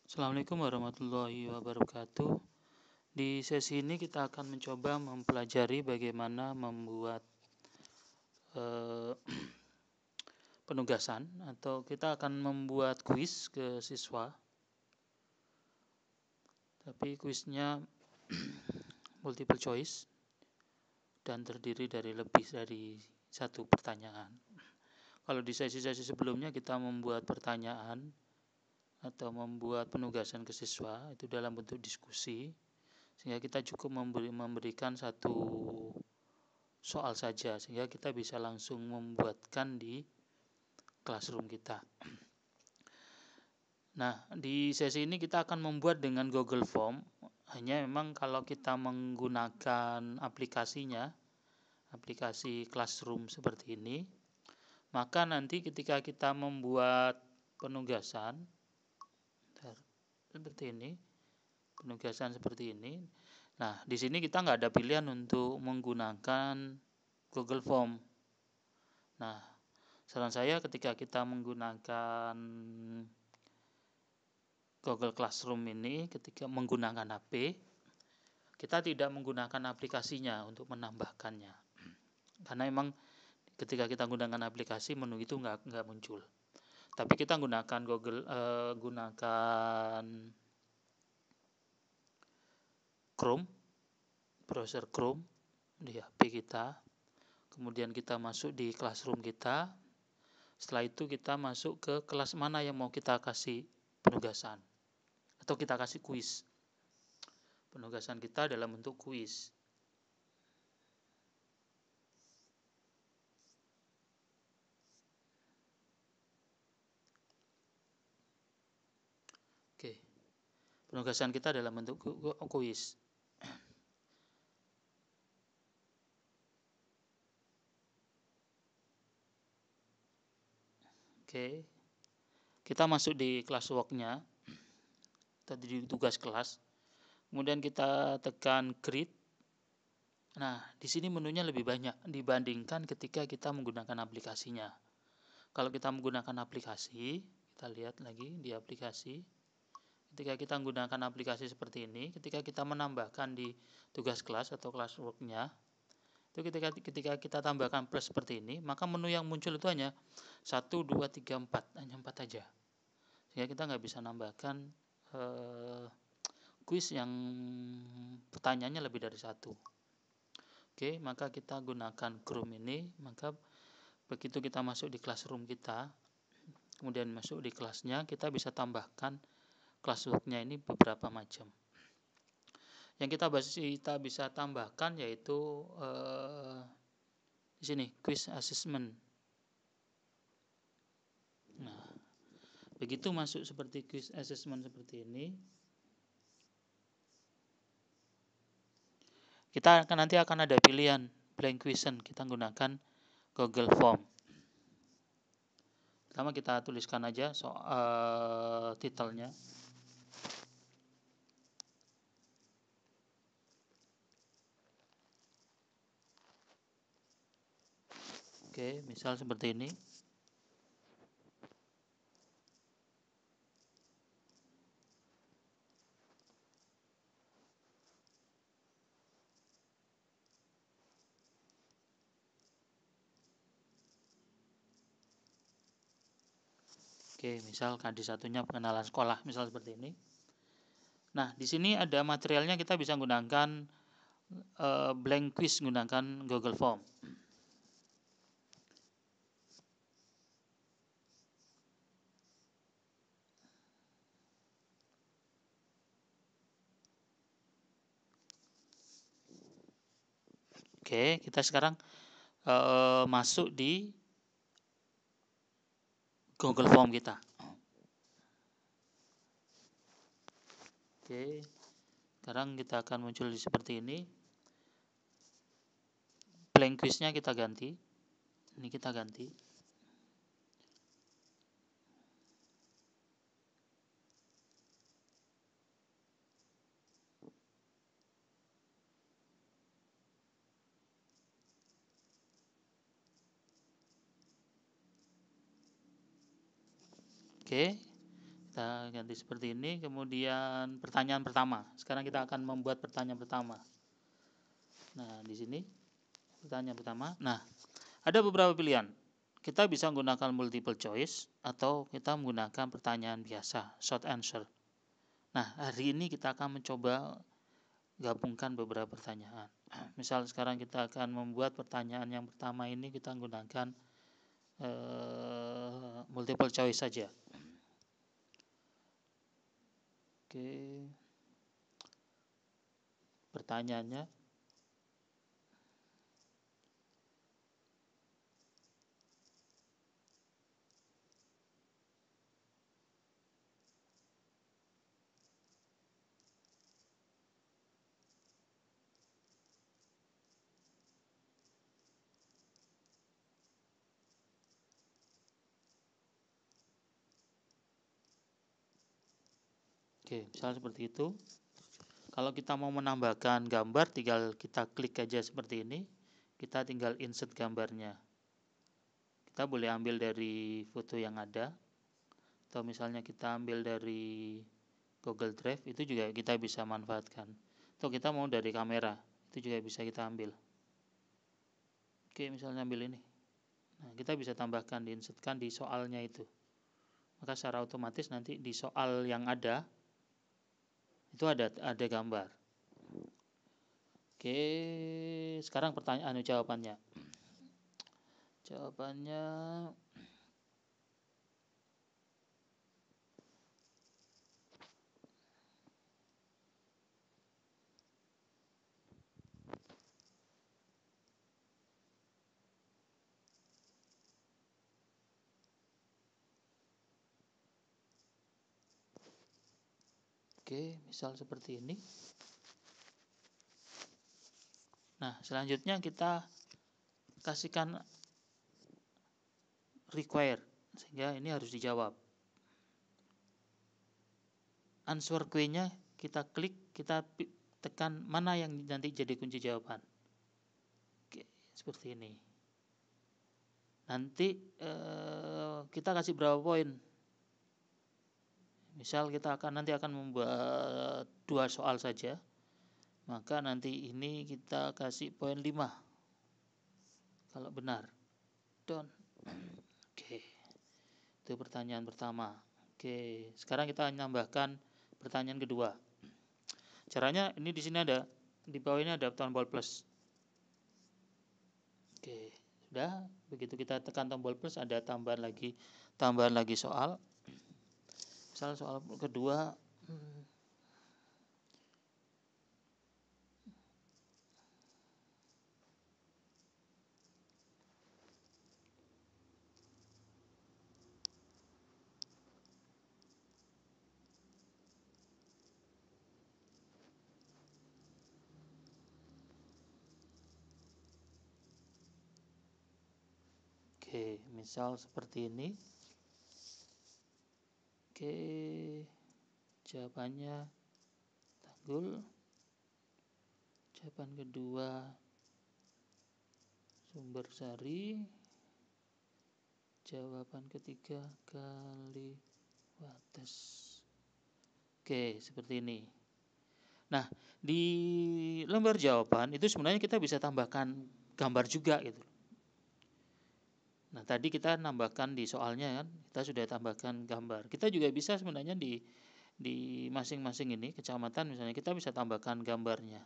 Assalamualaikum warahmatullahi wabarakatuh. Di sesi ini kita akan mencoba mempelajari bagaimana membuat eh, penugasan atau kita akan membuat kuis ke siswa. Tapi kuisnya multiple choice dan terdiri dari lebih dari satu pertanyaan. Kalau di sesi-sesi sebelumnya kita membuat pertanyaan atau membuat penugasan ke siswa itu dalam bentuk diskusi, sehingga kita cukup memberikan satu soal saja sehingga kita bisa langsung membuatkan di classroom kita. Nah, di sesi ini kita akan membuat dengan Google Form. Hanya memang kalau kita menggunakan aplikasinya, aplikasi Classroom seperti ini, maka nanti ketika kita membuat penugasan seperti ini, nah di sini kita nggak ada pilihan untuk menggunakan Google Form. Nah, saran saya ketika kita menggunakan Google Classroom ini, ketika menggunakan HP, kita tidak menggunakan aplikasinya untuk menambahkannya. Karena memang ketika kita menggunakan aplikasi, menu itu nggak muncul. Tapi kita gunakan gunakan Chrome, browser Chrome di HP kita. Kemudian kita masuk di Classroom kita. Setelah itu kita masuk ke kelas mana yang mau kita kasih penugasan atau kita kasih kuis. Penugasan kita dalam bentuk kuis. Oke. Penugasan kita dalam bentuk kuis. Oke. Kita masuk di classwork-nya. Tadi di tugas kelas. Kemudian kita tekan create. Nah, di sini menunya lebih banyak dibandingkan ketika kita menggunakan aplikasinya. Kalau kita menggunakan aplikasi, kita lihat lagi di aplikasi. Ketika kita menggunakan aplikasi seperti ini, ketika kita menambahkan di tugas kelas atau classwork-nya, itu ketika kita tambahkan plus seperti ini, maka menu yang muncul itu hanya 1, 2, 3, 4, hanya 4 aja. Sehingga kita nggak bisa nambahkan kuis yang pertanyaannya lebih dari satu. Oke, maka kita gunakan Chrome ini, maka begitu kita masuk di classroom kita, kemudian masuk di kelasnya, kita bisa tambahkan classwork-nya ini beberapa macam. Yang kita bisa tambahkan yaitu di sini quiz assessment. Nah, begitu masuk seperti quiz assessment seperti ini, kita nanti akan ada pilihan blank question. Kita gunakan Google Form. Pertama kita tuliskan aja soal titelnya. Oke, misal seperti ini. Oke, misal di satunya pengenalan sekolah, misal seperti ini. Nah, di sini ada materialnya, kita bisa menggunakan blank quiz menggunakan Google Form. Oke, kita sekarang masuk di Google Form kita. Oke, sekarang kita akan muncul seperti ini. Blank quiznya kita ganti. Ini kita ganti. Oke, Kita ganti seperti ini. Kemudian pertanyaan pertama. Sekarang kita akan membuat pertanyaan pertama. Nah, di sini pertanyaan pertama. Nah, ada beberapa pilihan. Kita bisa menggunakan multiple choice atau kita menggunakan pertanyaan biasa, short answer. Nah, hari ini kita akan mencoba gabungkan beberapa pertanyaan. Misal sekarang kita akan membuat pertanyaan yang pertama ini kita menggunakan multiple choice saja. Oke. Pertanyaannya, oke, misal seperti itu. Kalau kita mau menambahkan gambar, tinggal kita klik aja seperti ini. Kita tinggal insert gambarnya. Kita boleh ambil dari foto yang ada, atau misalnya kita ambil dari Google Drive, itu juga kita bisa manfaatkan. Atau kita mau dari kamera, itu juga bisa kita ambil. Oke, misalnya ambil ini. Nah, kita bisa tambahkan, diinsertkan di soalnya itu. Maka secara otomatis nanti di soal yang ada itu ada gambar. Oke, sekarang pertanyaan jawabannya. Jawabannya oke, misal seperti ini. Nah, selanjutnya kita kasihkan require, sehingga ini harus dijawab. Answer key-nya kita klik, kita tekan mana yang nanti jadi kunci jawaban. Oke, seperti ini. Nanti kita kasih berapa poin. Misal kita nanti akan membuat 2 soal saja. Maka nanti ini kita kasih poin 5. Kalau benar. Done. Oke. Itu pertanyaan pertama. Oke, sekarang kita menambahkan pertanyaan kedua. Caranya ini di sini ada, di bawah ini ada tombol plus. Oke, sudah. Begitu kita tekan tombol plus, ada tambahan lagi soal. Misal soal kedua, oke, misal seperti ini. Oke, jawabannya tanggul. Jawaban kedua sumber sari. Jawaban ketiga kali wates. Oke, seperti ini. Nah, di lembar jawaban itu sebenarnya kita bisa tambahkan gambar juga gitu. Nah, tadi kita nambahkan di soalnya kan, kita sudah tambahkan gambar. Kita juga bisa sebenarnya di masing-masing ini kecamatan misalnya kita bisa tambahkan gambarnya.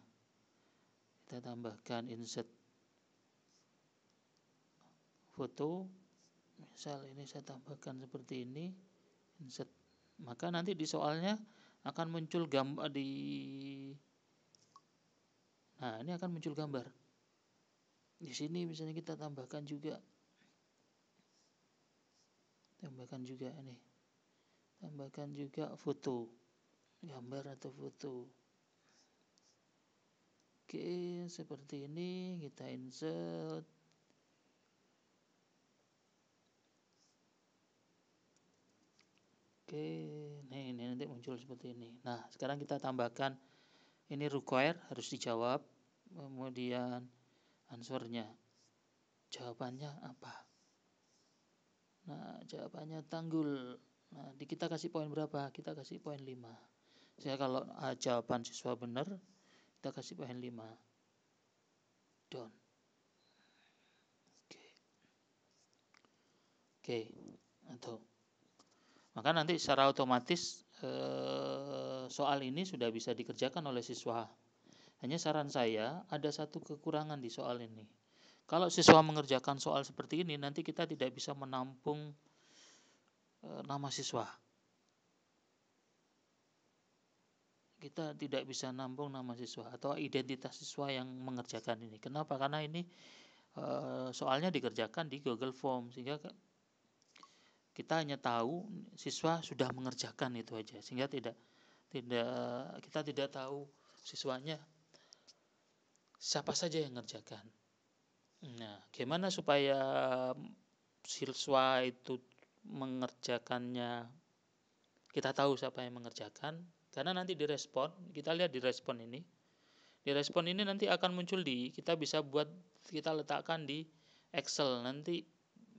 Kita tambahkan insert foto. Misal ini saya tambahkan seperti ini, insert. Maka nanti di soalnya akan muncul gambar nah, ini akan muncul gambar. Di sini misalnya kita tambahkan juga ini. Tambahkan juga foto. Gambar atau foto. Oke, seperti ini kita insert. Oke, ini nanti muncul seperti ini. Nah, sekarang kita tambahkan ini require, harus dijawab. Kemudian answernya, jawabannya apa? Nah, jawabannya tanggul. Nah, kita kasih poin berapa? Kita kasih poin 5. Saya kalau jawaban siswa benar, kita kasih poin 5. Done. Oke. Atau maka nanti secara otomatis soal ini sudah bisa dikerjakan oleh siswa. Hanya saran saya ada satu kekurangan di soal ini. Kalau siswa mengerjakan soal seperti ini, nanti kita tidak bisa menampung nama siswa. Kita tidak bisa nampung nama siswa atau identitas siswa yang mengerjakan ini. Kenapa? Karena ini soalnya dikerjakan di Google Form, sehingga kita hanya tahu siswa sudah mengerjakan itu aja, sehingga kita tidak tahu siswanya siapa saja yang mengerjakan. Nah, gimana supaya siswa itu mengerjakannya, kita tahu siapa yang mengerjakan, karena nanti direspon, kita lihat di respon ini. Di respon ini nanti akan muncul kita letakkan di Excel. Nanti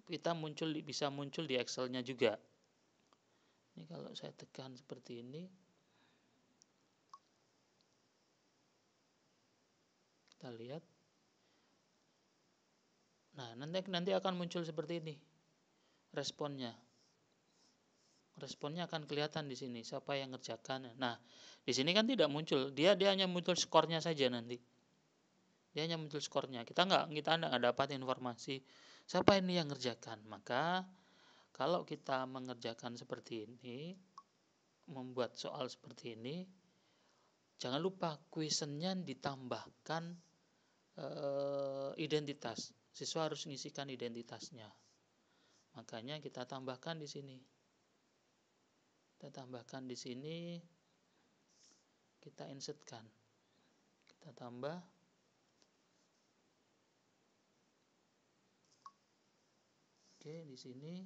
kita bisa muncul di Excel-nya juga. Ini kalau saya tekan seperti ini, kita lihat. Nah, nanti akan muncul seperti ini responnya. Responnya akan kelihatan di sini siapa yang ngerjakan. Nah, di sini kan tidak muncul. Dia hanya muncul skornya saja nanti. Dia hanya muncul skornya. Kita nggak dapat informasi siapa ini yang ngerjakan. Maka kalau kita mengerjakan seperti ini, membuat soal seperti ini, jangan lupa kuesionernya ditambahkan identitas. Siswa harus mengisikan identitasnya. Makanya kita tambahkan di sini. Kita tambahkan di sini, kita insertkan, kita tambah. Oke, di sini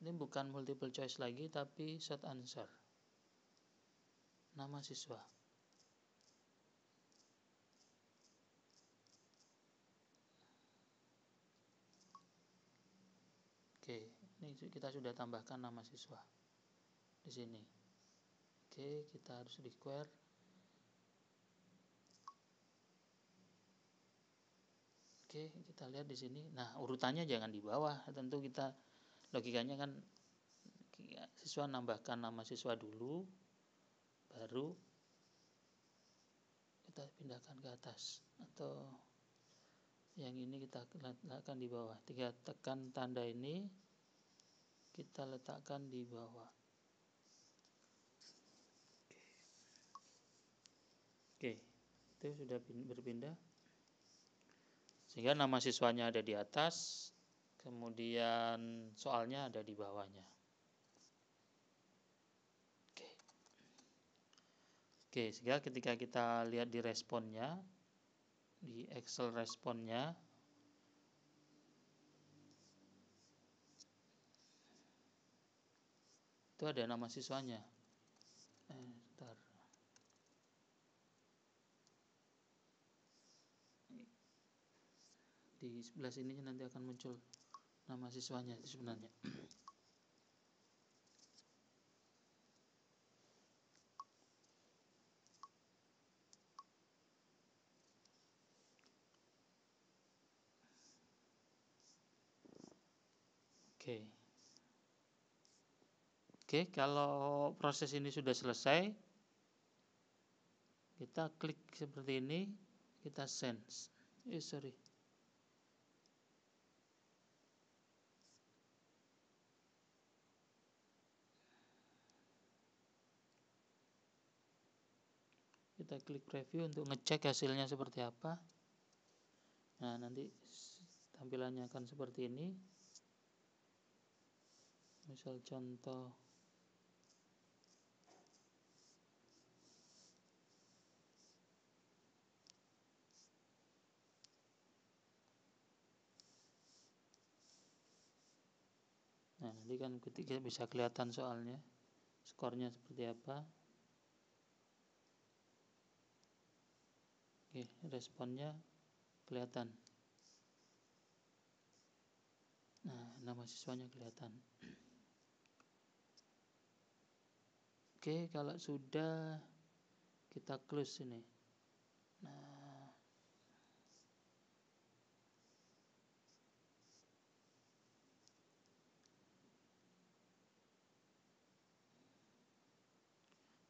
ini bukan multiple choice lagi, tapi short answer. Nama siswa. Oke, ini kita sudah tambahkan nama siswa di sini. Oke, kita harus require. Oke, kita lihat di sini. Nah, urutannya jangan di bawah. Tentu kita logikanya kan siswa nambahkan nama siswa dulu, baru kita pindahkan ke atas, atau yang ini kita letakkan di bawah. Kita tekan tanda ini, kita letakkan di bawah. Oke, itu sudah berpindah. Sehingga nama siswanya ada di atas, kemudian soalnya ada di bawahnya. Oke, sehingga ketika kita lihat di responnya, di Excel responnya, itu ada nama siswanya. Bentar. Di sebelah sininya nanti akan muncul nama siswanya sebenarnya. Oke, kalau proses ini sudah selesai, kita klik seperti ini, kita send. Kita klik preview untuk ngecek hasilnya seperti apa. Nah, nanti tampilannya akan seperti ini. Misal contoh, nah nanti kan ketika bisa kelihatan soalnya, skornya seperti apa. Oke, responnya kelihatan. Nah, nama siswanya kelihatan. Oke, kalau sudah kita close ini. Nah,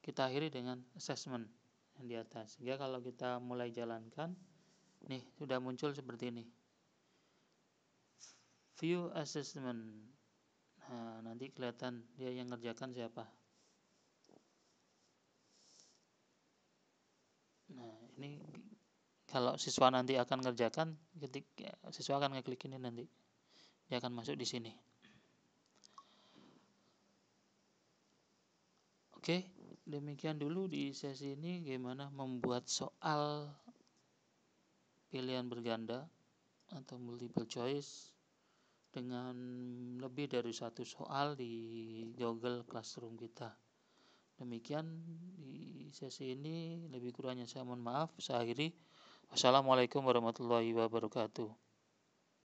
kita akhiri dengan assessment yang di atas. Sehingga kalau kita mulai jalankan, nih sudah muncul seperti ini. View assessment. Nah, nanti kelihatan dia yang ngerjakan siapa. Nah, ini kalau siswa nanti akan ngerjakan, ketika siswa akan ngeklik ini nanti, dia akan masuk di sini. Oke, demikian dulu di sesi ini gimana membuat soal pilihan berganda atau multiple choice dengan lebih dari satu soal di Google Classroom kita. Demikian di sesi ini, lebih kurangnya saya mohon maaf. Saya akhiri. Wassalamualaikum warahmatullahi wabarakatuh.